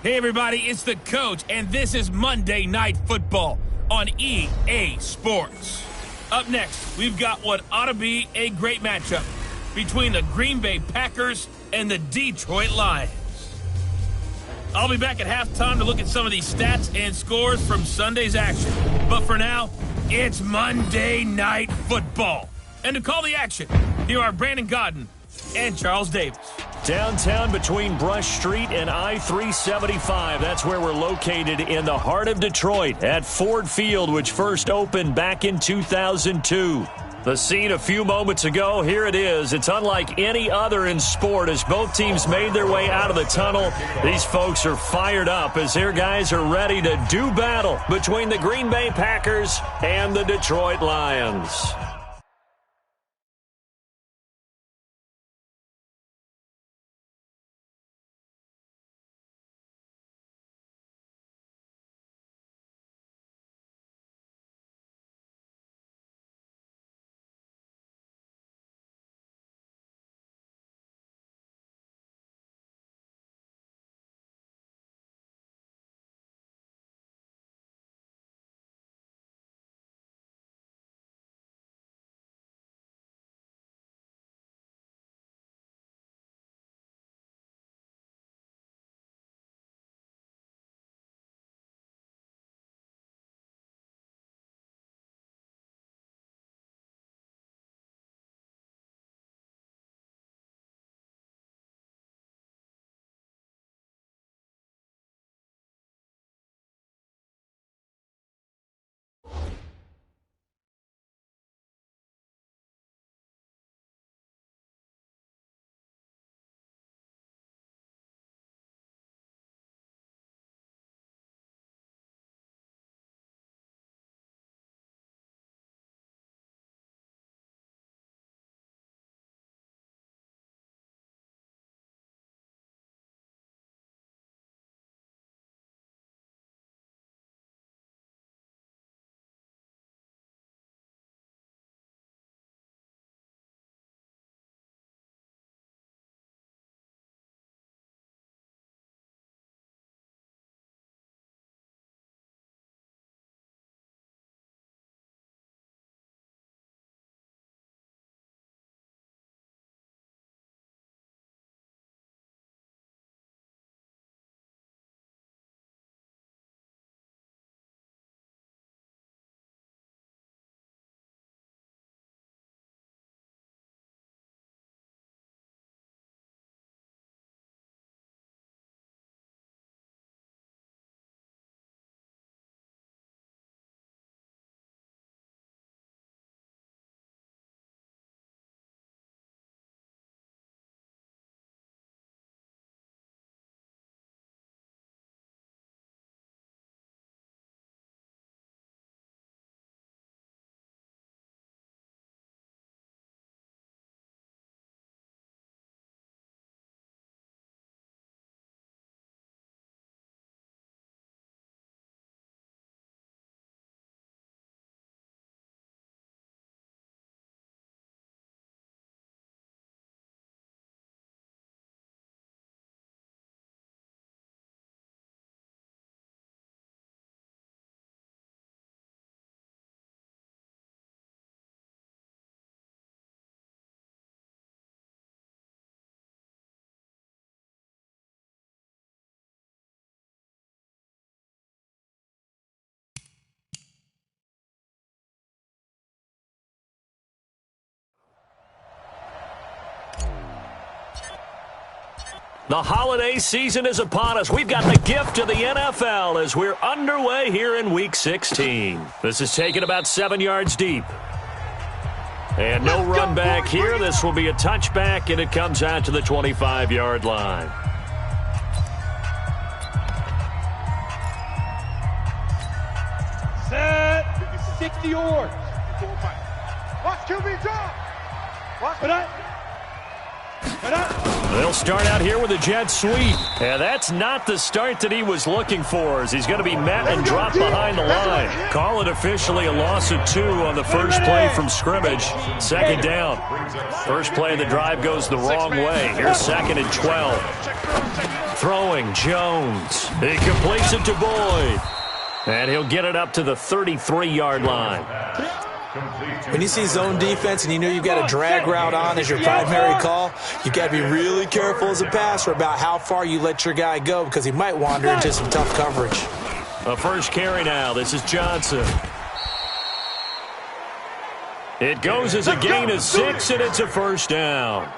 Hey everybody, it's the coach, and this is Monday Night Football on EA Sports. Up next, we've got what ought to be a great matchup between the Green Bay Packers and the Detroit Lions. I'll be back at halftime to look at some of these stats and scores from Sunday's action. But for now, it's Monday Night Football. And to call the action, here are Brandon Godden and Charles Davis. Downtown between Brush Street and I-375. That's where we're located in the heart of Detroit at Ford Field, which first opened back in 2002. The scene a few moments ago, here it is. It's unlike any other in sport as both teams made their way out of the tunnel. These folks are fired up as their guys are ready to do battle between the Green Bay Packers and the Detroit Lions. The holiday season is upon us. We've got the gift of the NFL as we're underway here in Week 16. This is taken about 7 yards deep. And no run back here. This will be a touchback, and it comes out to the 25-yard line. Set. 60 yards. Watch QB drop. Watch it up. They'll start out here with a jet sweep. And that's not the start that he was looking for, as he's going to be met and dropped behind the line. Call it officially a loss of 2 on the first play from scrimmage. Second down. First play of the drive goes the wrong way. Here's 2nd and 12. Throwing Jones. He completes it to Boyd. And he'll get it up to the 33-yard line. When you see zone defense and you know you've got a drag route on as your primary call, you've got to be really careful as a passer about how far you let your guy go, because he might wander into some tough coverage. A first carry now. This is Johnson. It goes as a gain of 6, and it's a first down.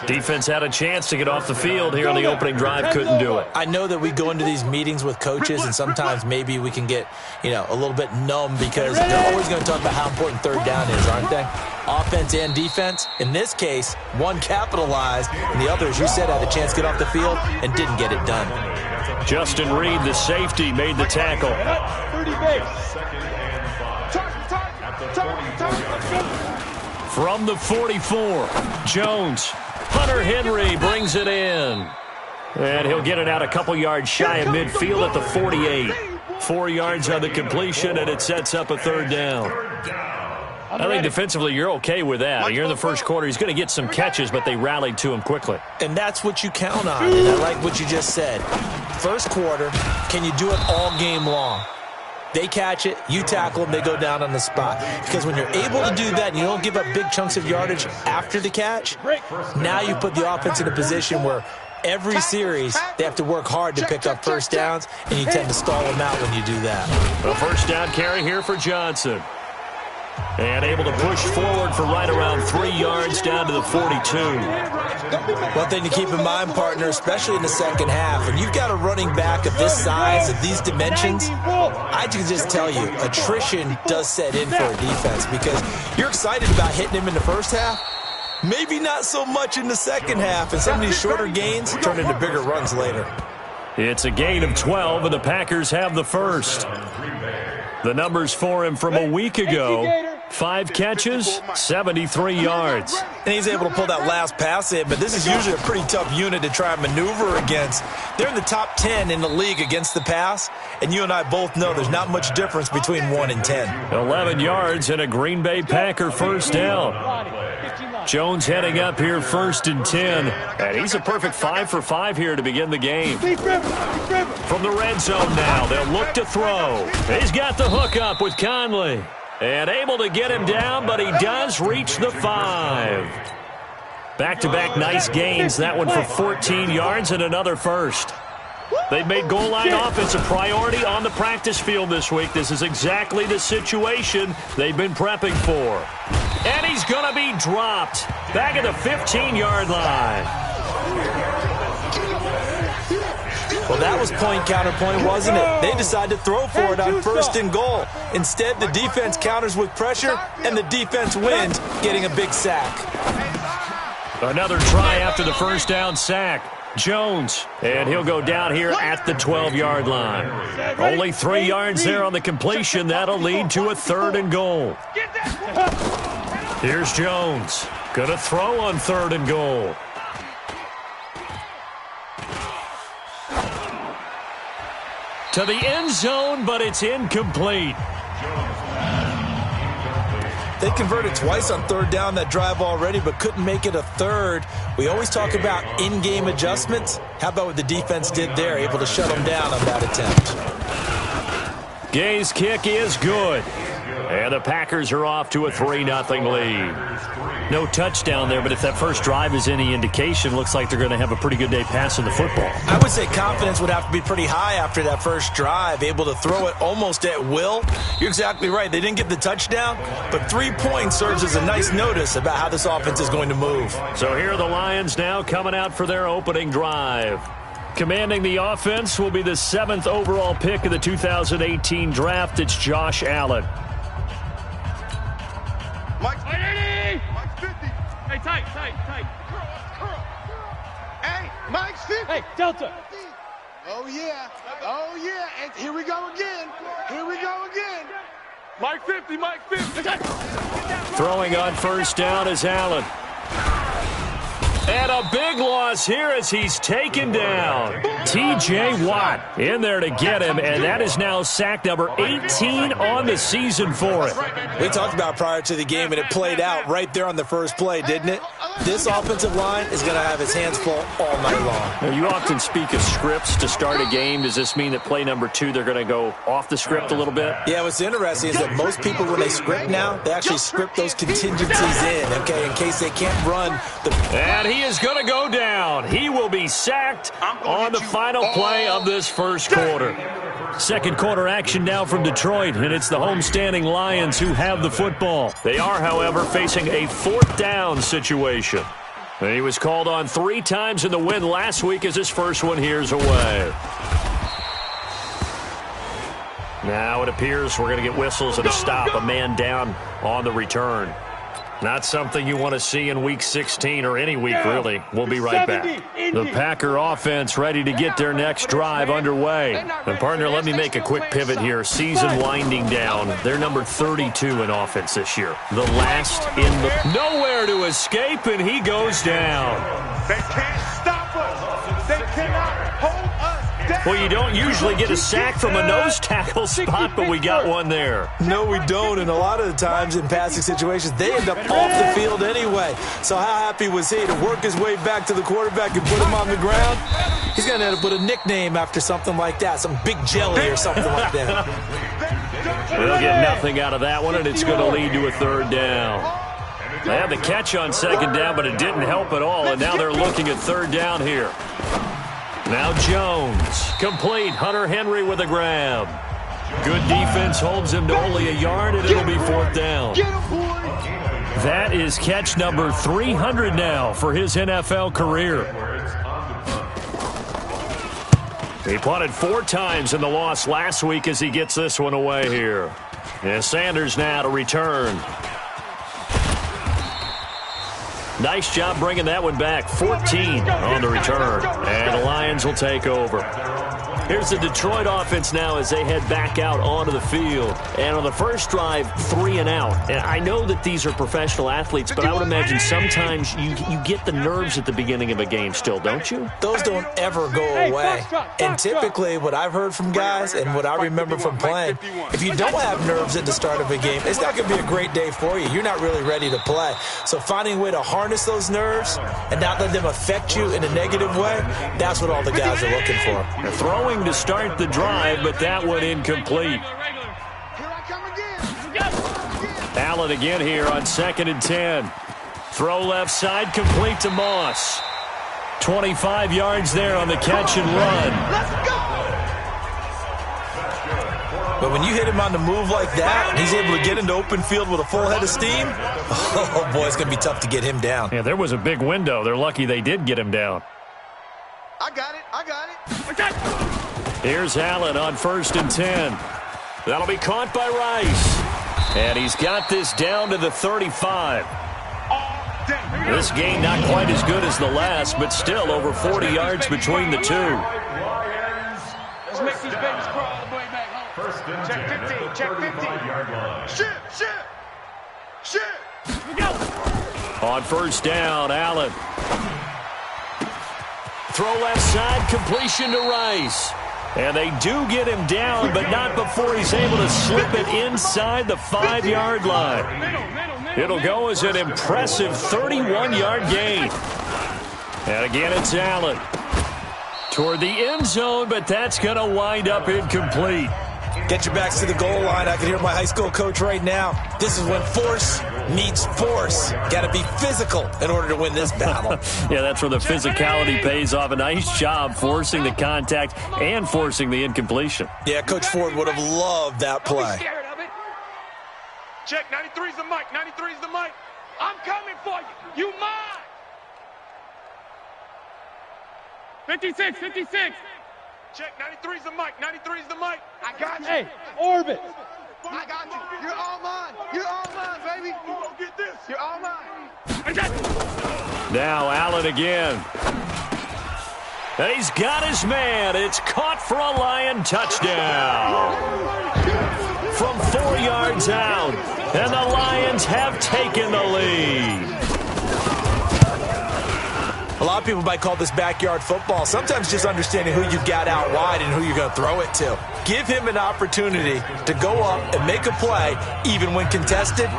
Defense had a chance to get off the field here on the opening drive, couldn't do it. I know that we go into these meetings with coaches, and sometimes maybe we can get, a little bit numb, because they're always going to talk about how important third down is, aren't they? Offense and defense. In this case, one capitalized, and the other, as you said, had a chance to get off the field and didn't get it done. Justin Reed, the safety, made the tackle. 30 base. From the 44, Jones. Hunter Henry brings it in. And he'll get it out a couple yards shy of midfield at the 48. 4 yards on the completion, and it sets up a third down. I think defensively you're okay with that. You're in the first quarter. He's going to get some catches, but they rallied to him quickly. And that's what you count on, and I like what you just said. First quarter, can you do it all game long? They catch it, you tackle them, they go down on the spot. Because when you're able to do that and you don't give up big chunks of yardage after the catch, now you put the offense in a position where every series they have to work hard to pick up first downs, and you tend to stall them out when you do that. A first down carry here for Johnson. And able to push forward for right around 3 yards down to the 42. One thing to keep in mind, partner, especially in the second half, when you've got a running back of this size, of these dimensions, I can just tell you, attrition does set in for a defense, because you're excited about hitting him in the first half, maybe not so much in the second half, and some of these shorter gains turn into bigger runs later. It's a gain of 12, and the Packers have the first. The numbers for him from a week ago: 5 catches, 73 yards. And he's able to pull that last pass in, but this is usually a pretty tough unit to try and maneuver against. They're in the top 10 in the league against the pass, and you and I both know there's not much difference between 1 and 10. 11 yards and a Green Bay Packer first down. Jones heading up here 1st and 10, and he's a perfect 5 for 5 here to begin the game. From the red zone now, they'll look to throw. He's got the hook up with Conley, and able to get him down, but he does reach the 5. Back-to-back nice gains, that one for 14 yards and another first. They've made goal line offense a priority on the practice field this week. This is exactly the situation they've been prepping for. And he's going to be dropped back at the 15-yard line. Well, that was point counterpoint, wasn't it? They decided to throw for it on 1st and goal. Instead, the defense counters with pressure, and the defense wins, getting a big sack. Another try after the first down sack. Jones, and he'll go down here at the 12-yard line. Only 3 yards there on the completion. That'll lead to a 3rd and goal. Here's Jones. Going to throw on 3rd and goal. To the end zone, but it's incomplete. They converted twice on 3rd down that drive already, but couldn't make it a 3rd. We always talk about in-game adjustments. How about what the defense did there, able to shut them down on that attempt? Gay's kick is good. And the Packers are off to a 3-0 lead. No touchdown there, but if that first drive is any indication, looks like they're going to have a pretty good day passing the football. I would say confidence would have to be pretty high after that first drive, able to throw it almost at will. You're exactly right. They didn't get the touchdown, but 3 points serves as a nice notice about how this offense is going to move. So here are the Lions now coming out for their opening drive. Commanding the offense will be the 7th overall pick of the 2018 draft. It's Josh Allen. Mike's 50. Mike's 50. Hey, tight. Curl. Hey, Mike's 50. Hey, Delta. Oh, yeah. And here we go again. Mike 50. Throwing on first down is Allen. And a big loss here as he's taken down. T.J. Watt in there to get him, and that is now sack number 18 on the season for it. We talked about prior to the game, and it played out right there on the first play, didn't it? This offensive line is going to have his hands full all night long. Now, you often speak of scripts to start a game. Does this mean that play number 2, they're going to go off the script a little bit? Yeah, what's interesting is that most people, when they script now, they actually script those contingencies in, okay, in case they can't run the... And he is going to go down. He will be sacked on the final play of this first quarter. Second quarter action now from Detroit, and it's the homestanding Lions who have the football. They are, however, facing a fourth down situation. And he was called on 3 times in the win last week as his first one here's away. Now it appears we're going to get whistles and a stop, a man down on the return. Not something you want to see in Week 16 or any week, really. We'll be right back. The Packer offense ready to get their next drive underway. And, partner, let me make a quick pivot here. Season winding down. They're number 32 in offense this year. The last in the... Nowhere to escape, and he goes down. They can't stop us. They cannot hold us down. Well, you don't usually get a sack from a nose tackle spot, but we got one there. No, we don't, and a lot of the times in passing situations, they end up off the field anyway. So how happy was he to work his way back to the quarterback and put him on the ground? He's going to end up with a nickname after something like that, some big jelly or something like that. They'll get nothing out of that one, and it's going to lead to a third down. They had the catch on second down, but it didn't help at all, and now they're looking at third down here. Now Jones, complete. Hunter Henry with a grab. Good defense holds him to only a yard, and it'll be fourth down. That is catch number 300 now for his NFL career. He punted 4 times in the loss last week as he gets this one away here. And Sanders now to return. Nice job bringing that one back. 14 on the return. And the Lions will take over. Here's the Detroit offense now as they head back out onto the field. And on the first drive, 3 and out. And I know that these are professional athletes, but I would imagine sometimes you get the nerves at the beginning of a game still, don't you? Those don't ever go away. And typically what I've heard from guys and what I remember from playing, if you don't have nerves at the start of a game, it's not going to be a great day for you. You're not really ready to play. So finding a way to harness those nerves and not let them affect you in a negative way, that's what all the guys are looking for. They're throwing to start the drive, but that one incomplete. Allen again here on 2nd and 10. Throw left side, complete to Moss. 25 yards there on the catch and run. But when you hit him on the move like that, and he's able to get into open field with a full head of steam, oh boy, it's going to be tough to get him down. Yeah, there was a big window. They're lucky they did get him down. I got it. Here's Allen on 1st and 10. That'll be caught by Rice. And he's got this down to the 35. This game not quite as good as the last, but still over 40 yards between the two. Let's make these babies crawl all the way back home. Check 15, check 15. Shit. On first down, Allen. Throw left side, completion to Rice. And they do get him down, but not before he's able to slip it inside the 5-yard line. It'll go as an impressive 31-yard gain. And again, it's Allen. Toward the end zone, but that's going to wind up incomplete. Get your backs to the goal line. I can hear my high school coach right now. This is when force meets force. Got to be physical in order to win this battle. Yeah, that's where the physicality pays off. A nice job forcing the contact and forcing the incompletion. Yeah, Coach Ford would have loved that play. Check, 93's the mic, 93's the mic. I'm coming for you. You mine. 56. Check, 93's the mic, 93's the mic. I got you. Hey, orbit. I got you. You're all mine. You're all mine, baby. You won't get this. You're all mine. I got you. Now Allen again. And he's got his man. It's caught for a Lion touchdown. From 4 yards out. And the Lions have taken the lead. Some people might call this backyard football. Sometimes just understanding who you've got out wide and who you're going to throw it to. Give him an opportunity to go up and make a play, even when contested.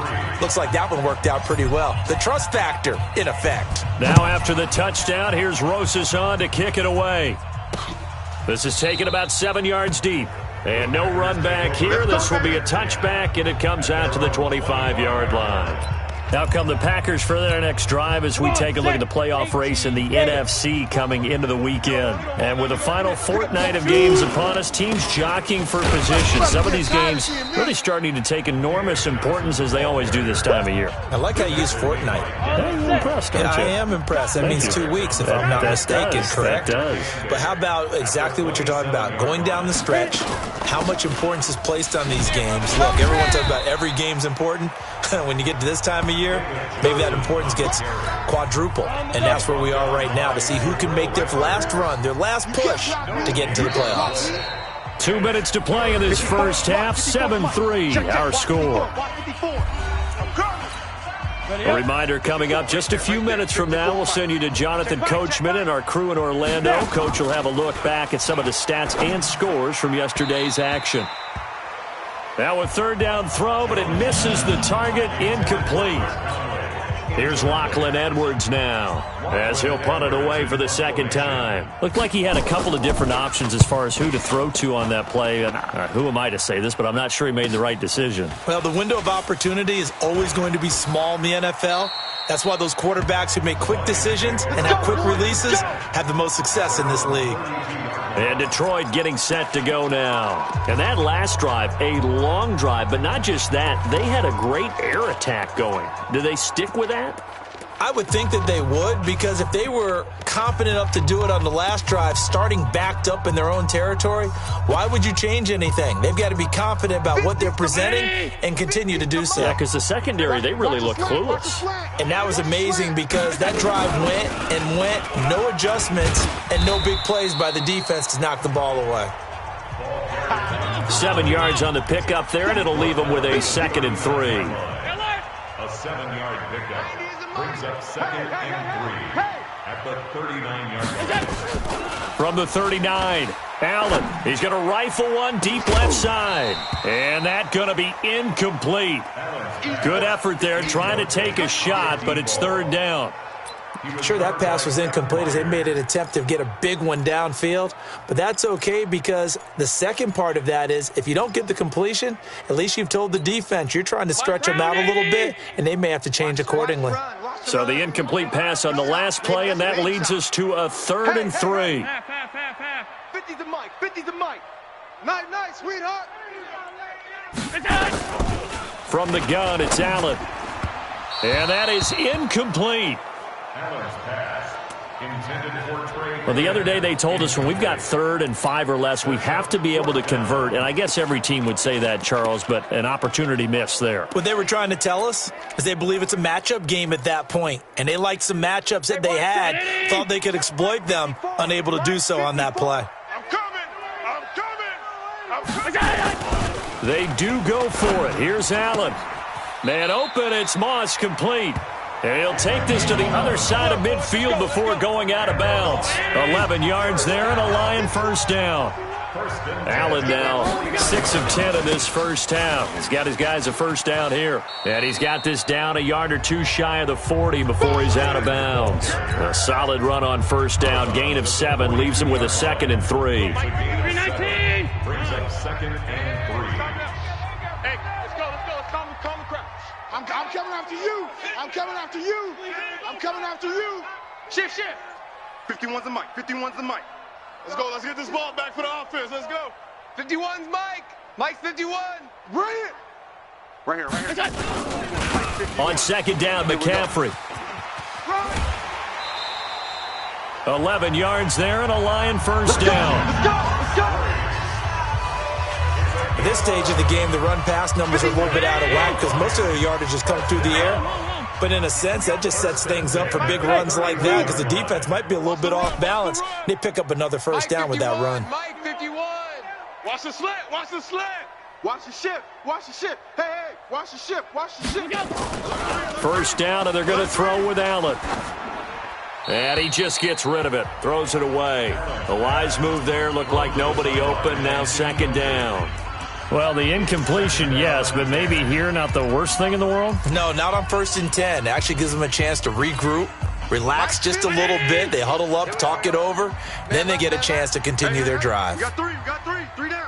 Looks like that one worked out pretty well. The trust factor in effect. Now after the touchdown, here's Rosas on to kick it away. This is taken about 7 yards deep. And no run back here. This will be a touchback, and it comes out to the 25-yard line. Now come the Packers for their next drive as we take a look at the playoff race in the NFC coming into the weekend. And with the final fortnight of games upon us, teams jockeying for position. Some of these games really starting to take enormous importance as they always do this time of year. I like how you use fortnight. You're impressed, aren't you? I am impressed. That means 2 weeks if I'm not mistaken, correct? That does. But how about exactly what you're talking about? Going down the stretch, how much importance is placed on these games. Look, everyone talks about every game's important. When you get to this time of year, maybe that importance gets quadruple. And that's where we are right now to see who can make their last run, their last push to get into the playoffs. 2 minutes to play in this first half. 7-3 our score. A reminder coming up just a few minutes from now, we'll send you to Jonathan Coachman and our crew in Orlando. Coach will have a look back at some of the stats and scores from yesterday's action. Now a third down throw, but it misses the target, incomplete. Here's Lachlan Edwards now as he'll punt it away for the second time. Looked like he had a couple of different options as far as who to throw to on that play. And who am I to say this, but I'm not sure he made the right decision. Well, the window of opportunity is always going to be small in the NFL. That's why those quarterbacks who make quick decisions and have quick releases have the most success in this league. And Detroit getting set to go now. And that last drive, a long drive, but not just that. They had a great air attack going. Do they stick with that? I would think that they would, because if they were confident enough to do it on the last drive, starting backed up in their own territory, why would you change anything? They've got to be confident about what they're presenting and continue to do so. Yeah, because the secondary, they really look clueless. And that was amazing because that drive went and went, no adjustments, and no big plays by the defense to knock the ball away. 7 yards on the pickup there, and it'll leave them with a 2nd and 3. A 7-yard pickup brings up 2nd and 3 at the 39-yard line. From the 39, Allen. He's going to rifle one deep left side. And that's going to be incomplete. Good effort there trying to take a shot, but it's third down. Sure, that pass was incomplete as they made an attempt to get a big one downfield, but that's okay because the second part of that is if you don't get the completion, at least you've told the defense you're trying to stretch them out a little bit, and they may have to change accordingly. So the incomplete pass on the last play, and that leads us to a 3rd and 3. 50 to Mike, 50 to Mike. Nice, sweetheart. From the gun, it's Allen. And that is incomplete. Well, the other day they told us when we've got 3rd and 5 or less, we have to be able to convert. And I guess every team would say that, Charles, but an opportunity missed there. What they were trying to tell us is they believe it's a matchup game at that point. And they liked some matchups that they had, thought they could exploit them, unable to do so on that play. I'm coming. They do go for it. Here's Allen. Man open, it's Moss complete. And he'll take this to the other side of midfield before going out of bounds. 11 yards there and a Lion first down. Allen now 6 of 10 in this first half. He's got his guys a first down here. And he's got this down a yard or two shy of the 40 before he's out of bounds. A solid run on first down. Gain of 7 leaves him with a 2nd and 3. 319 brings up 2nd and 3. Hey, let's go. Calm the crowd. I'm coming after you. I'm coming after you. Shift. 51's the mic. Let's go. Let's get this ball back for the offense. Let's go. 51's Mike. Mike's 51. Bring it. Right here. On second down, McCaffrey. 11 yards there and a Lion first down. Let's go. At this stage of the game, the run-pass numbers are a little bit out of whack because most of their yardage is coming through the air. But in a sense, that just sets things up for big runs like that because the defense might be a little bit off balance. They pick up another first down with that run. Mike 51. Watch the slant. Watch the ship. Hey, watch the ship. First down, and they're going to throw with Allen. And he just gets rid of it, throws it away. The wise move there, looked like nobody open, now second down. Well, the incompletion, yes, but maybe here not the worst thing in the world? No, not on 1st and 10. It actually gives them a chance to regroup, relax just a little bit. They huddle up, talk it over. Then they get a chance to continue their drive. We got three. Three down.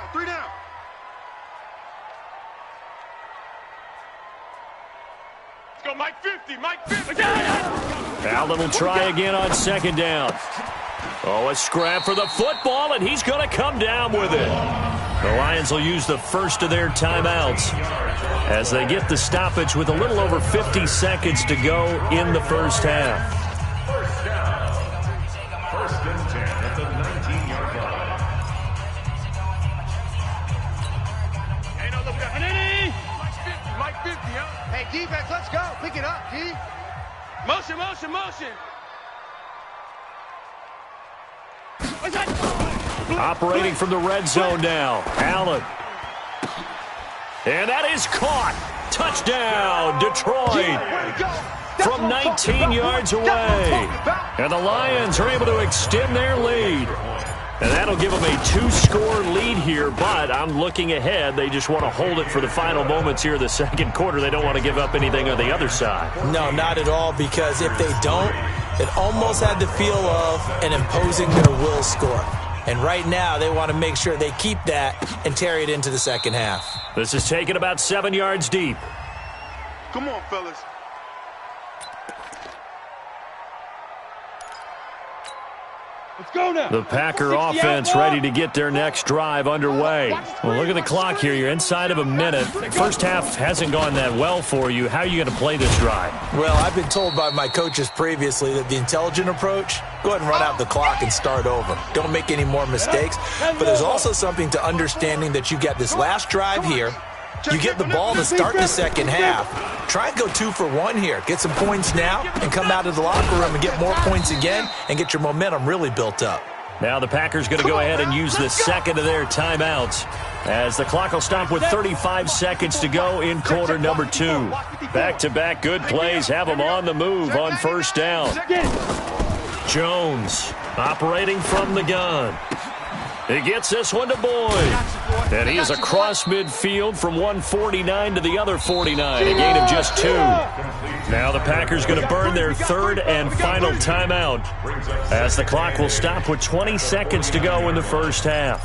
Let's go, Mike 50. Allen will try again on second down. Oh, a scrap for the football, and he's going to come down with it. The Lions will use the first of their timeouts as they get the stoppage with a little over 50 seconds to go in the first half. First down. 1st and 10 at the 19-yard line. Hey, no, look at Mike 50, huh? Hey, defense, let's go. Pick it up, D. Motion. Operating from the red zone now, Allen. And that is caught. Touchdown, Detroit. From 19 yards away. And the Lions are able to extend their lead. And that'll give them a 2-score lead here, but I'm looking ahead. They just want to hold it for the final moments here of the second quarter. They don't want to give up anything on the other side. No, not at all, because if they don't, it almost had the feel of an imposing their will score. And right now, they want to make sure they keep that and carry it into the second half. This is taken about 7 yards deep. Come on, fellas. Let's go now. The Packer offense ready to get their next drive underway. Well, look at the clock here. You're inside of a minute. First half hasn't gone that well for you. How are you going to play this drive? Well, I've been told by my coaches previously that the intelligent approach, go ahead and run out the clock and start over. Don't make any more mistakes. But there's also something to understanding that you get this last drive here. You get the ball to start the second half. Try and go 2 for 1 here. Get some points now and come out of the locker room and get more points again and get your momentum really built up. Now the Packers going to go ahead and use the second of their timeouts as the clock will stop with 35 seconds to go in quarter number 2. Back-to-back good plays have them on the move on first down. Jones operating from the gun. He gets this one to Boyd. And he is across midfield from 149 to the other 49. A gain of just 2. Now the Packers going to burn their third and final timeout as the clock will stop with 20 seconds to go in the first half.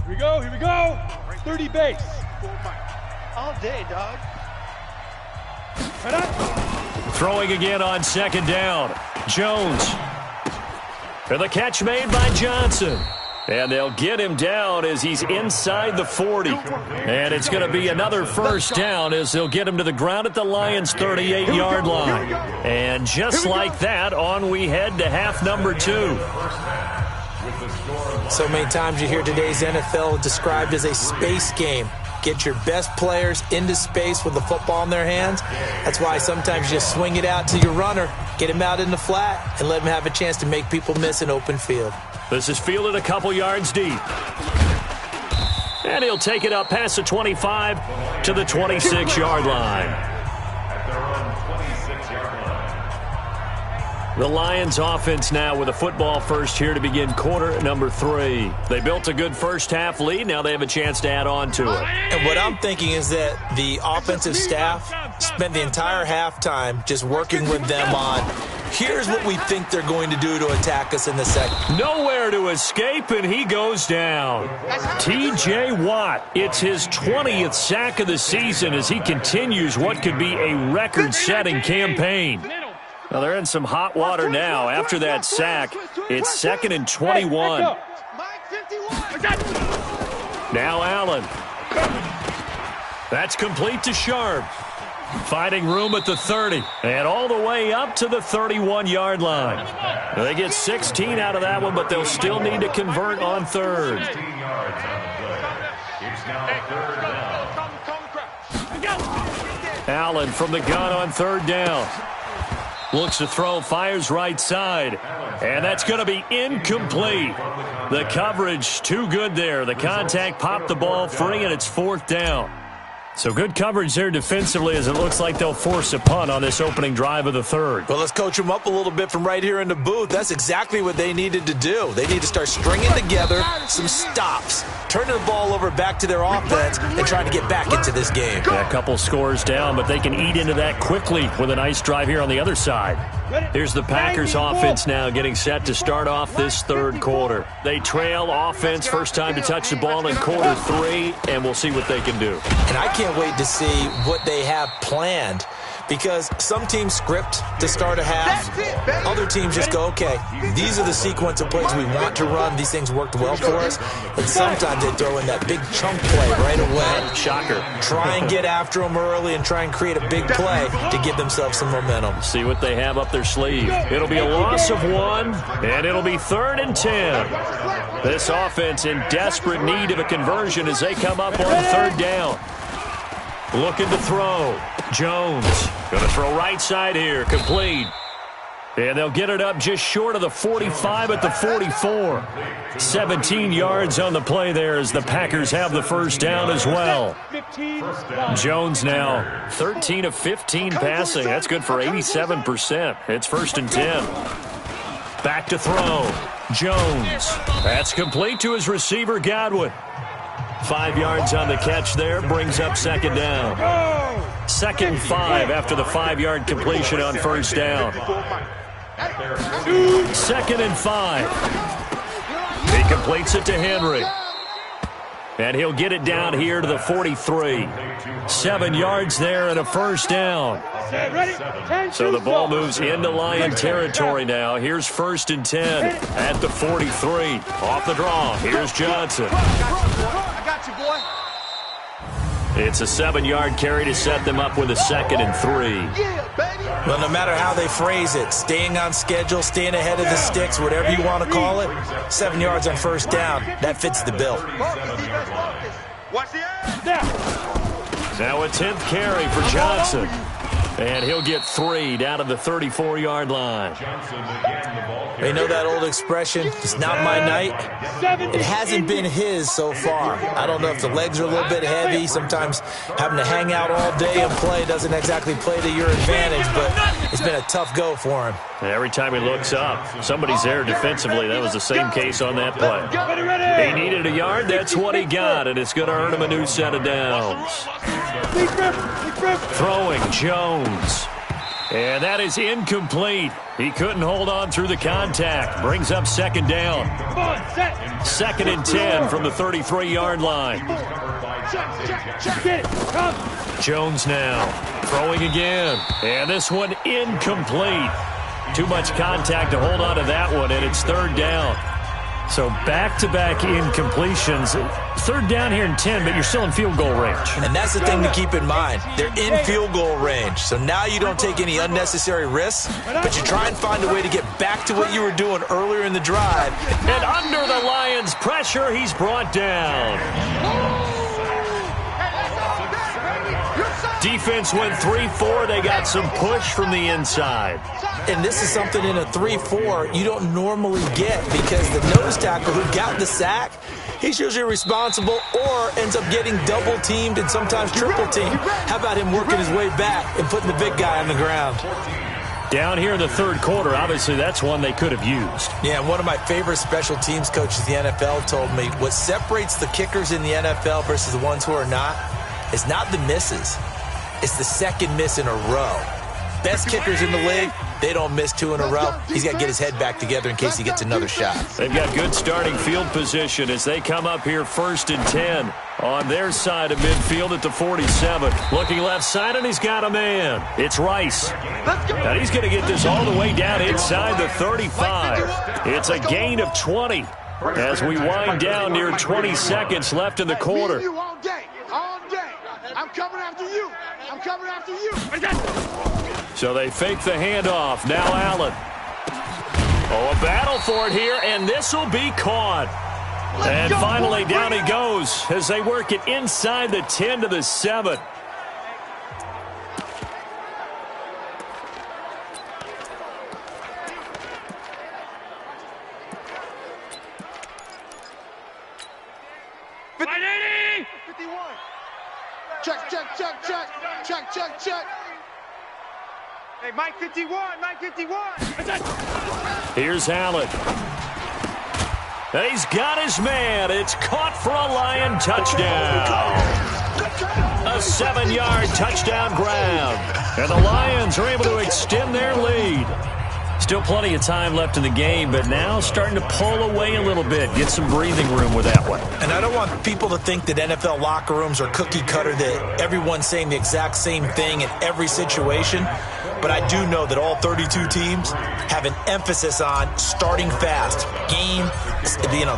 Here we go. 30 base. All day, dog. Throwing again on second down. Jones. And the catch made by Johnson. And they'll get him down as he's inside the 40. And it's going to be another first down as they'll get him to the ground at the Lions' 38-yard line. And just like that, on we head to half number 2. So many times you hear today's NFL described as a space game. Get your best players into space with the football in their hands. That's why sometimes you just swing it out to your runner, get him out in the flat, and let him have a chance to make people miss an open field. This is fielded a couple yards deep. And he'll take it up past the 25 to the 26-yard line. The Lions offense now with a football first here to begin quarter number 3. They built a good first half lead. Now they have a chance to add on to it. And what I'm thinking is that the offensive staff spent the entire halftime just working with them on, here's what we think they're going to do to attack us in the second. Nowhere to escape, and he goes down. T.J. Watt, it's his 20th sack of the season as he continues what could be a record-setting campaign. Well, they're in some hot water now. After that sack, it's 2nd and 21. Now Allen. That's complete to Sharp. Finding room at the 30. And all the way up to the 31-yard line. They get 16 out of that one, but they'll still need to convert on third. 16 yards on the play. It's now 3rd down. Allen from the gun on 3rd down. Looks to throw, fires right side. And that's going to be incomplete. The coverage too good there. The contact popped the ball free, and it's 4th down. So good coverage there defensively as it looks like they'll force a punt on this opening drive of the third. Well, let's coach them up a little bit from right here in the booth. That's exactly what they needed to do. They need to start stringing together some stops, turning the ball over back to their offense, and trying to get back into this game. Yeah, a couple scores down, but they can eat into that quickly with a nice drive here on the other side. Here's the Packers offense now getting set to start off this third quarter. They trail offense, first time to touch the ball in quarter 3, and we'll see what they can do. And I can't wait to see what they have planned, because some teams script to start a half. Other teams just go, okay, these are the sequence of plays we want to run. These things worked well for us. And sometimes they throw in that big chunk play right away. Shocker. Try and get after them early and try and create a big play to give themselves some momentum. See what they have up their sleeve. It'll be a loss of 1, and it'll be 3rd and 10. This offense in desperate need of a conversion as they come up on 3rd down. Looking to throw. Jones going to throw right side here. Complete. And they'll get it up just short of the 45 at the 44. 17 yards on the play there as the Packers have the first down as well. Jones now 13 of 15 passing. That's good for 87%. It's 1st and 10. Back to throw. Jones. That's complete to his receiver, Godwin. 5 yards on the catch there, brings up 2nd down. 2nd and 5 after the 5-yard completion on 1st down. 2nd and 5. He completes it to Henry. And he'll get it down here to the 43. 7 yards there and a 1st down. So the ball moves into Lion territory now. Here's 1st and 10 at the 43. Off the draw. Here's Johnson. I got you, boy. It's a 7-yard carry to set them up with a 2nd and 3. Yeah, baby. Well, no matter how they phrase it, staying on schedule, staying ahead of the sticks, whatever you want to call it, 7 yards on 1st down, that fits the bill. Watch the ass. Now a 10th carry for Johnson. And he'll get 3 down to the 34-yard line. You know that old expression, it's not my night? It hasn't been his so far. I don't know if the legs are a little bit heavy. Sometimes having to hang out all day and play doesn't exactly play to your advantage, but it's been a tough go for him. Every time he looks up, somebody's there defensively. That was the same case on that play. He needed a yard. That's what he got, and it's going to earn him a new set of downs. Throwing Jones. And that is incomplete. He couldn't hold on through the contact. Brings up 2nd down. 2nd and 10 from the 33-yard line. Jones now throwing again. And this one incomplete. Too much contact to hold on to that one, and it's 3rd down. So back-to-back incompletions. 3rd down here in 10, but you're still in field goal range. And that's the thing to keep in mind. They're in field goal range. So now you don't take any unnecessary risks, but you try and find a way to get back to what you were doing earlier in the drive. And under the Lions' pressure, he's brought down. Defense went 3-4. They got some push from the inside. And this is something in a 3-4 you don't normally get, because the nose tackle who got the sack, he's usually responsible or ends up getting double-teamed and sometimes triple-teamed. How about him working his way back and putting the big guy on the ground? Down here in the 3rd quarter, obviously that's one they could have used. Yeah, one of my favorite special teams coaches in the NFL told me what separates the kickers in the NFL versus the ones who are not is not the misses. It's the 2nd miss in a row. Best kickers in the league, they don't miss 2 in a row. He's got to get his head back together in case he gets another shot. They've got good starting field position as they come up here 1st and 10 on their side of midfield at the 47. Looking left side, and he's got a man. It's Rice. And he's going to get this all the way down inside the 35. It's a gain of 20 as we wind down near 20 seconds left in the quarter. All day. I'm coming after you. I'm coming after you. So they fake the handoff. Now Allen. Oh, a battle for it here, and this will be caught. And finally down he goes as they work it inside the 10 to the 7. Check. check. Hey, Mike 51, Mike 51. Here's Allen. And he's got his man. It's caught for a Lion touchdown. A 7-yard touchdown grab. And the Lions are able to extend their lead. Still plenty of time left in the game, but now starting to pull away a little bit. Get some breathing room with that one. And I don't want people to think that NFL locker rooms are cookie cutter, that everyone's saying the exact same thing in every situation. But I do know that all 32 teams have an emphasis on starting fast. Game,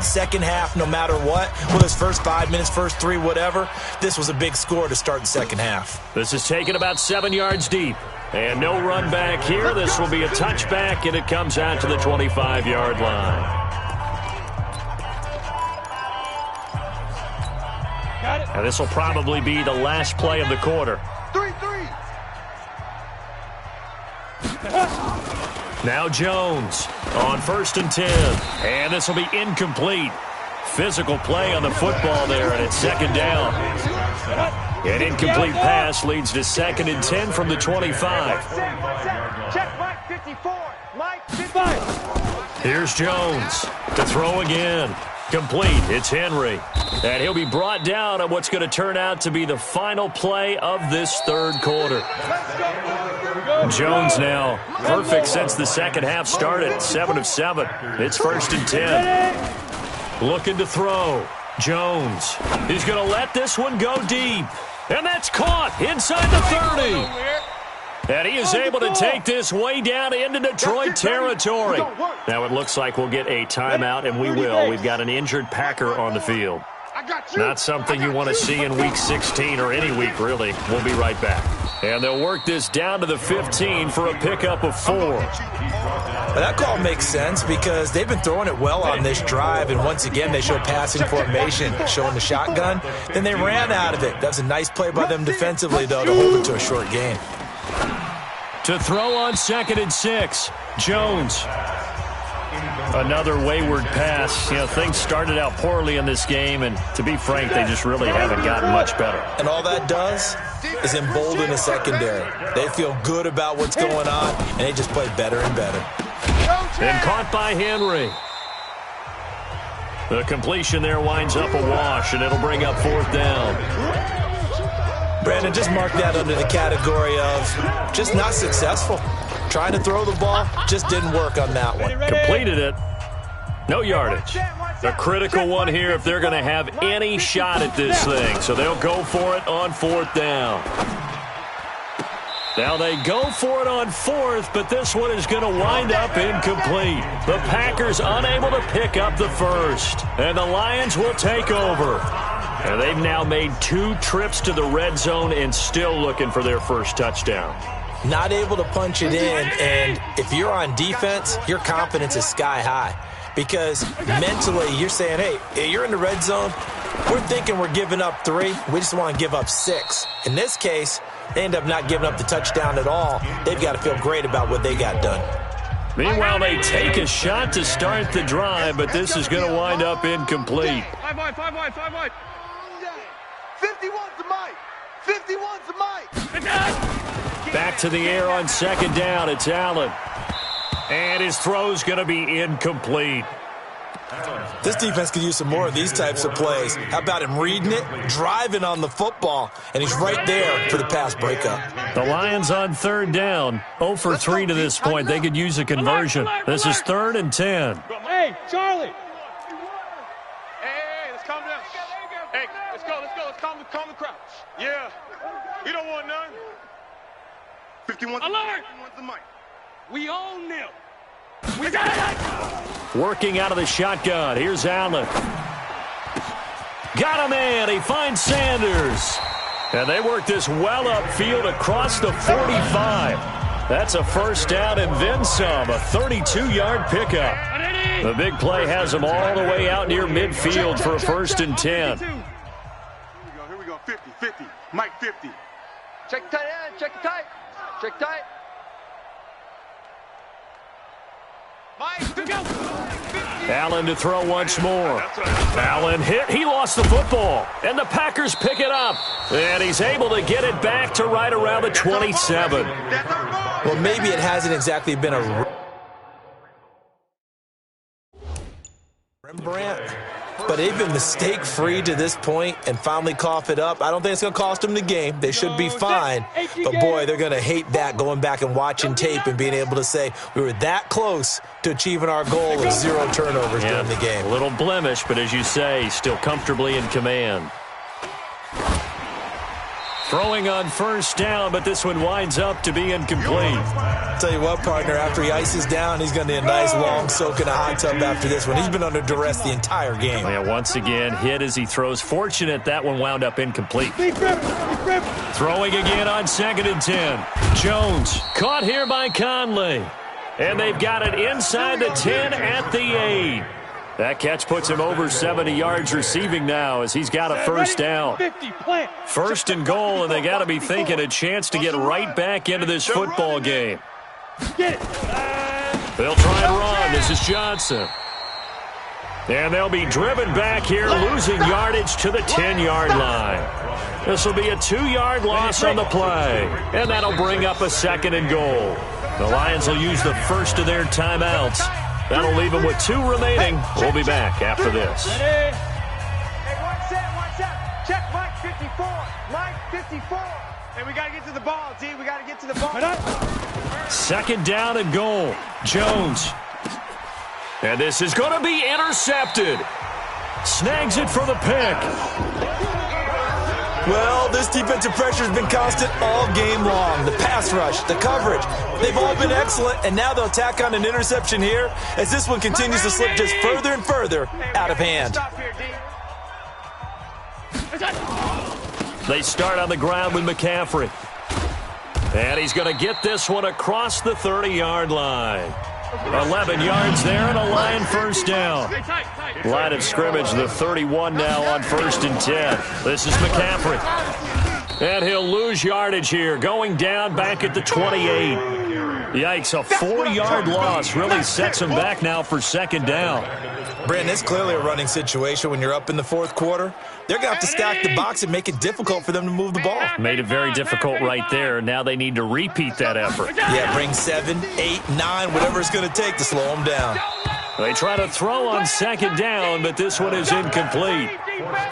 second half, no matter what. Whether it's first 5 minutes, first 3, whatever. This was a big score to start the second half. This is taken about 7 yards deep. And no run back here. This will be a touchback, and it comes out to the 25-yard line. Got it. And this will probably be the last play of the quarter. 3-3. Now Jones on 1st and 10. And this will be incomplete. Physical play on the football there, and it's second down. An incomplete pass leads to 2nd and 10 from the 25. Check Mike 54. Mike 55. Here's Jones to throw again. Complete. It's Henry. And he'll be brought down on what's going to turn out to be the final play of this third quarter. Jones now perfect since the second half started. 7 of 7. It's 1st and 10. Looking to throw. Jones. He's going to let this one go deep. And that's caught inside the 30. And he is able to take this way down into Detroit territory. Now it looks like we'll get a timeout, and we will. We've got an injured Packer on the field. Not something you want to see in Week 16 or any week, really. We'll be right back. And they'll work this down to the 15 for a pickup of 4. But that call makes sense because they've been throwing it well on this drive, and once again they show passing formation, showing the shotgun. Then they ran out of it. That was a nice play by them defensively, though, to hold it to a short gain. To throw on 2nd and 6, Jones. Another wayward pass. Things started out poorly in this game, and to be frank, they just really haven't gotten much better. And all that does is embolden the secondary. They feel good about what's going on, and they just play better and better. And caught by Henry. The completion there winds up a wash, and it'll bring up 4th down. Brandon, just mark that under the category of just not successful. Trying to throw the ball, just didn't work on that one. Completed it. No yardage. A critical one here if they're going to have any shot at this thing. So they'll go for it on 4th down. Now they go for it on 4th, but this one is going to wind up incomplete. The Packers unable to pick up the first. And the Lions will take over. And they've now made 2 trips to the red zone and still looking for their first touchdown. Not able to punch it in, and if you're on defense, your confidence is sky high. Because mentally, you're saying, hey, you're in the red zone. We're thinking we're giving up 3. We just want to give up 6. In this case, they end up not giving up the touchdown at all. They've got to feel great about what they got done. Meanwhile, they take a shot to start the drive, but this is going to wind up incomplete. 5 wide. 51's the Mike. 51's the Mike. Back to the air on 2nd down. It's Allen. And his throw's going to be incomplete. This defense could use some more of these types of plays. How about him reading it, driving on the football, and he's right there for the pass breakup. The Lions on 3rd down. 0 for 3 to this point. They could use a conversion. This is 3rd and 10. Hey, Charlie. Hey, let's calm down. Hey, let's go. Let's calm the crowd. Yeah. We don't want none. 51's the mic. We own them. We got it. Working out of the shotgun. Here's Allen. Got a man. He finds Sanders. And they work this well upfield across the 45. That's a first down and then some. A 32-yard pickup. The big play has them all the way out near midfield for a 1st and 10. Here we go. 50. Mike 50. Check the tight end. Check the tight. Allen to throw once more. Allen hit. He lost the football. And the Packers pick it up. And he's able to get it back to right around the 27. Well, maybe it hasn't exactly been a Rembrandt, but they've been mistake-free to this point and finally cough it up. I don't think it's going to cost them the game. They should be fine. But, boy, they're going to hate that, going back and watching tape and being able to say we were that close to achieving our goal of 0 turnovers during the game. A little blemish, but as you say, still comfortably in command. Throwing on first down, but this one winds up to be incomplete. Tell you what, partner, after he ices down, he's going to need a nice long soak in a hot tub after this one. He's been under duress the entire game. Yeah, once again, hit as he throws. Fortunate that one wound up incomplete. Throwing again on 2nd and 10. Jones caught here by Conley. And they've got it inside the 10 at the 8. That catch puts him over 70 yards receiving now as he's got a first down. 1st and goal, and they got to be thinking a chance to get right back into this football game. They'll try and run. This is Johnson. And they'll be driven back here, losing yardage to the 10-yard line. This will be a 2-yard loss on the play, and that'll bring up a 2nd and goal. The Lions will use the first of their timeouts. That'll leave them with 2 remaining. We'll be back after this. Hey, one set. Check Mike 54. Mike 54. Hey, we got to get to the ball, D. We got to get to the ball. 2nd down and goal. Jones. And this is going to be intercepted. Snags it for the pick. Well, this defensive pressure has been constant all game long. The pass rush, the coverage, they've all been excellent, and now they'll tack on an interception here as this one continues to slip just further and further out of hand. They start on the ground with McCaffrey. And he's going to get this one across the 30-yard line. 11 yards there and a Lion first down. Line of scrimmage, the 31 now on 1st and 10. This is McCaffrey. And he'll lose yardage here, going down back at the 28. Yikes, a 4-yard loss really sets him back now for 2nd down. Brandon, it's clearly a running situation when you're up in the 4th quarter. They're going to have to stack the box and make it difficult for them to move the ball. Made it very difficult right there. Now they need to repeat that effort. Yeah, bring 7, 8, 9, whatever it's going to take to slow them down. They try to throw on 2nd down, but this one is incomplete.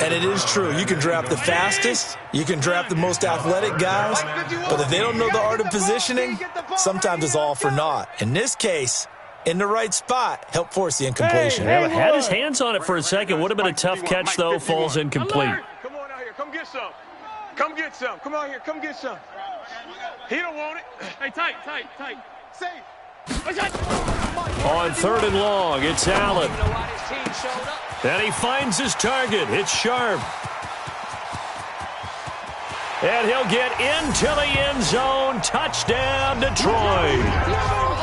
And it is true. You can draft the fastest. You can draft the most athletic guys. But if they don't know the art of positioning, sometimes it's all for naught. In this case, in the right spot, help force the incompletion. Yeah, had his hands on it for a second. Would have been a tough catch, though. Falls incomplete. Come on out here. Come get some. Come get some. Come out here. Come get some. He don't want it. Hey, tight. Safe. On 3rd and long, it's Allen. And he finds his target. It's Sharp. And he'll get into the end zone. Touchdown, Detroit.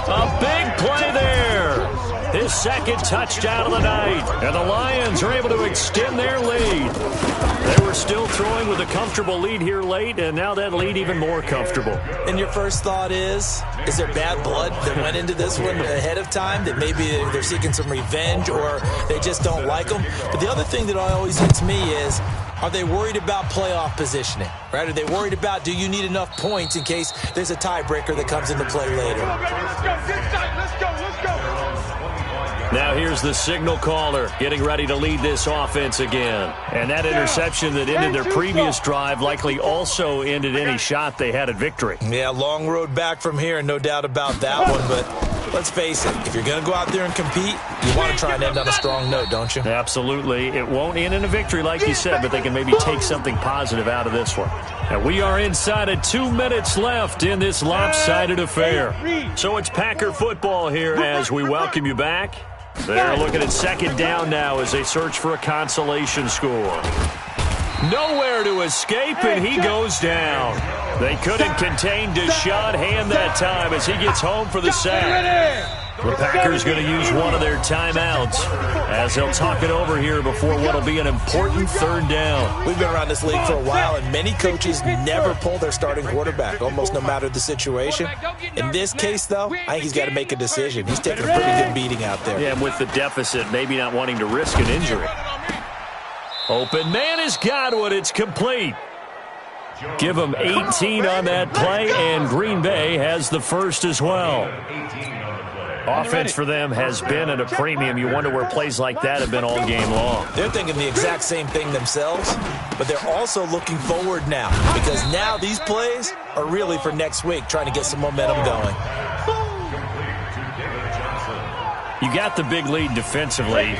A big play there. His 2nd touchdown of the night. And the Lions are able to extend their lead. They were still throwing with a comfortable lead here late, and now that lead even more comfortable. And your first thought is there bad blood that went into this one ahead of time, that maybe they're seeking some revenge or they just don't like them? But the other thing that always hits me is, are they worried about playoff positioning, right? Are they worried about, do you need enough points in case there's a tiebreaker that comes into play later? Let's go. Now here's the signal caller getting ready to lead this offense again. And that interception that ended their previous drive likely also ended any shot they had at victory. Yeah, long road back from here, no doubt about that one. But let's face it, if you're going to go out there and compete, you want to try and end on a strong note, don't you? Absolutely. It won't end in a victory like you said, but they can maybe take something positive out of this one. And we are inside of 2 minutes left in this lopsided affair. So it's Packer football here as we welcome you back. They're looking at 2nd down now as they search for a consolation score. Nowhere to escape, and he goes down. They couldn't contain Deshaun Hand that time as he gets home for the sack. The Packers going to use one of their timeouts as they'll talk it over here before what will be an important third down. We've been around this league for a while, and many coaches never pull their starting quarterback, almost no matter the situation. In this case, though, I think he's got to make a decision. He's taking a pretty good beating out there. Yeah, and with the deficit, maybe not wanting to risk an injury. Open man is Godwin. It's complete. Give him 18 on that play, and Green Bay has the first as well. Offense for them has been at a premium. You wonder where plays like that have been all game long. They're thinking the exact same thing themselves, but they're also looking forward now because now these plays are really for next week, trying to get some momentum going. You got the big lead defensively,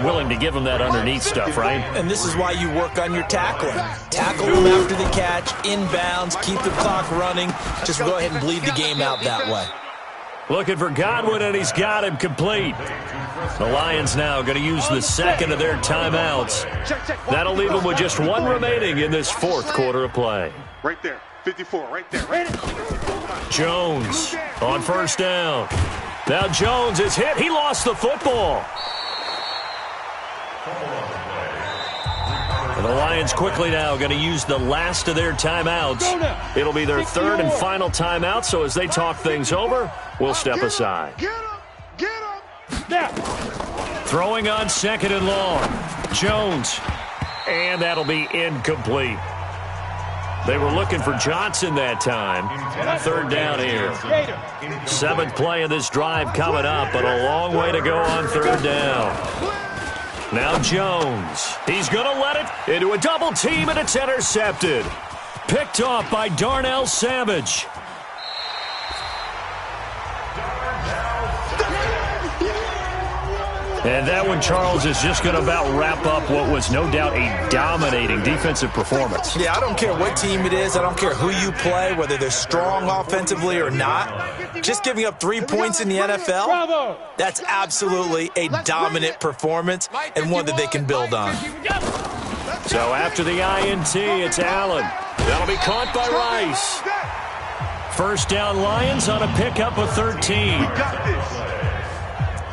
willing to give them that underneath stuff, right? And this is why you work on your tackling. Tackle them after the catch, inbounds, keep the clock running. Just go ahead and bleed the game out that way. Looking for Godwin, and he's got him complete. The Lions now going to use the second of their timeouts. That'll leave them with just one remaining in this fourth quarter of play. Right there, 54, right there. Jones on first down. Now Jones is hit. He lost the football. And the Lions quickly now going to use the last of their timeouts. It'll be their third and final timeout, so as they talk things over, we'll step aside. Throwing on second and long. Jones. And that'll be incomplete. They were looking for Johnson that time. Third down here. Seventh play of this drive coming up, but a long way to go on third down. Now Jones. He's going to let it into a double team, and it's intercepted. Picked off by Darnell Savage. And that one, Charles, is just going to about wrap up what was no doubt a dominating defensive performance. Yeah, I don't care what team it is. I don't care who you play, whether they're strong offensively or not. Just giving up 3 points in the NFL, that's absolutely a dominant performance and one that they can build on. So after the INT, it's Allen. That'll be caught by Rice. First down Lions on a pickup of 13.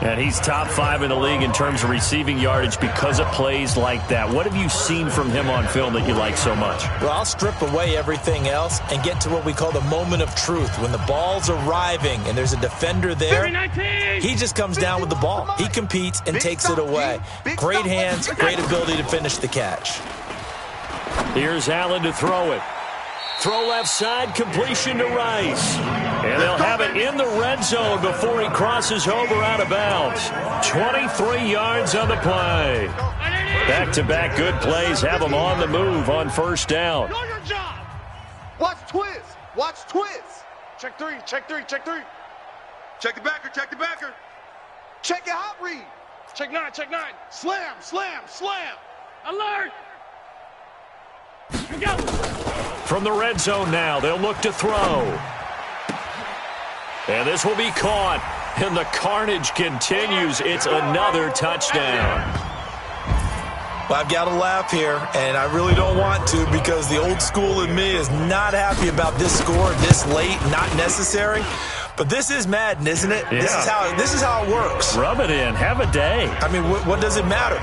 And he's top 5 in the league in terms of receiving yardage because of plays like that. What have you seen from him on film that you like so much? Well, I'll strip away everything else and get to what we call the moment of truth. When the ball's arriving and there's a defender there, he just comes down with the ball. He competes and takes it away. Great hands, great ability to finish the catch. Here's Allen to throw it. Throw left side, completion to Rice. And they'll have it in the red zone before he crosses over out of bounds. 23 yards on the play. Back-to-back good plays have them on the move on first down. Know your job. Watch twist. Watch twist. Check three, check three, check three. Check the backer, check the backer. Check your hot read. Check 9, check 9. Slam, slam, slam. Alert. Here we go. From the red zone now, they'll look to throw. And this will be caught. And the carnage continues. It's another touchdown. Well, I've got to laugh here, and I really don't want to because the old school in me is not happy about this score this late, not necessary. But this is Madden, isn't it? Yeah. This is how it works. Rub it in. Have a day. I mean, what does it matter?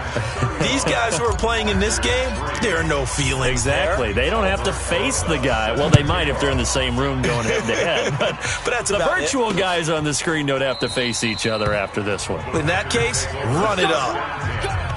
These guys who are playing in this game, there are no feelings Exactly. there. They don't have to face the guy. Well, they might if they're in the same room going head-to-head. But that's the about virtual guys on the screen don't have to face each other after this one. In that case, run it up.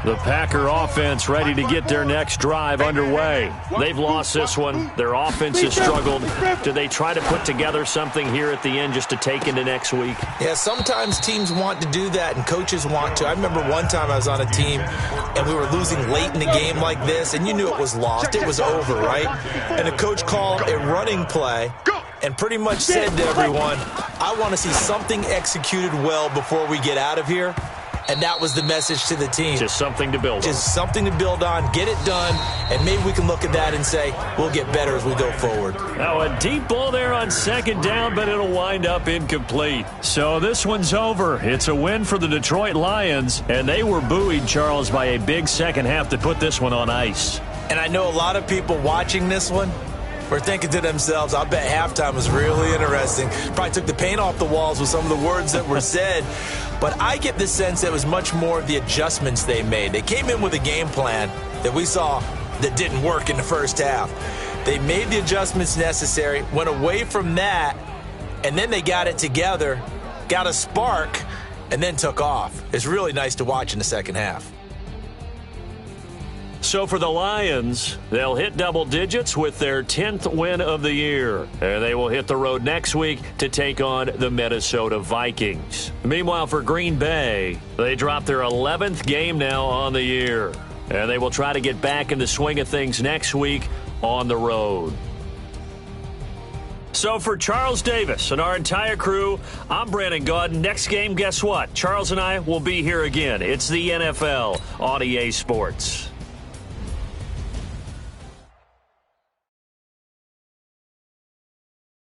The Packer offense ready to get their next drive underway. They've lost this one. Their offense has struggled. Do they try to put together something here at the end just to take into next week? Yeah, sometimes teams want to do that and coaches want to. I remember one time I was on a team and we were losing late in the game like this, and you knew it was lost. It was over, right? And the coach called a running play and pretty much said to everyone, I want to see something executed well before we get out of here. And that was the message to the team. Just something to build on. Just something to build on, get it done, and maybe we can look at that and say, we'll get better as we go forward. Now a deep ball there on second down, but it'll wind up incomplete. So this one's over. It's a win for the Detroit Lions, and they were buoyed, Charles, by a big second half to put this one on ice. And I know a lot of people watching this one were thinking to themselves, I bet halftime was really interesting. Probably took the paint off the walls with some of the words that were said. But I get the sense that it was much more of the adjustments they made. They came in with a game plan that we saw that didn't work in the first half. They made the adjustments necessary, went away from that, and then they got it together, got a spark, and then took off. It's really nice to watch in the second half. So for the Lions, they'll hit double digits with their 10th win of the year. And they will hit the road next week to take on the Minnesota Vikings. Meanwhile, for Green Bay, they dropped their 11th game now on the year. And they will try to get back in the swing of things next week on the road. So for Charles Davis and our entire crew, I'm Brandon Gaudin. Next game, guess what? Charles and I will be here again. It's the NFL on EA Sports.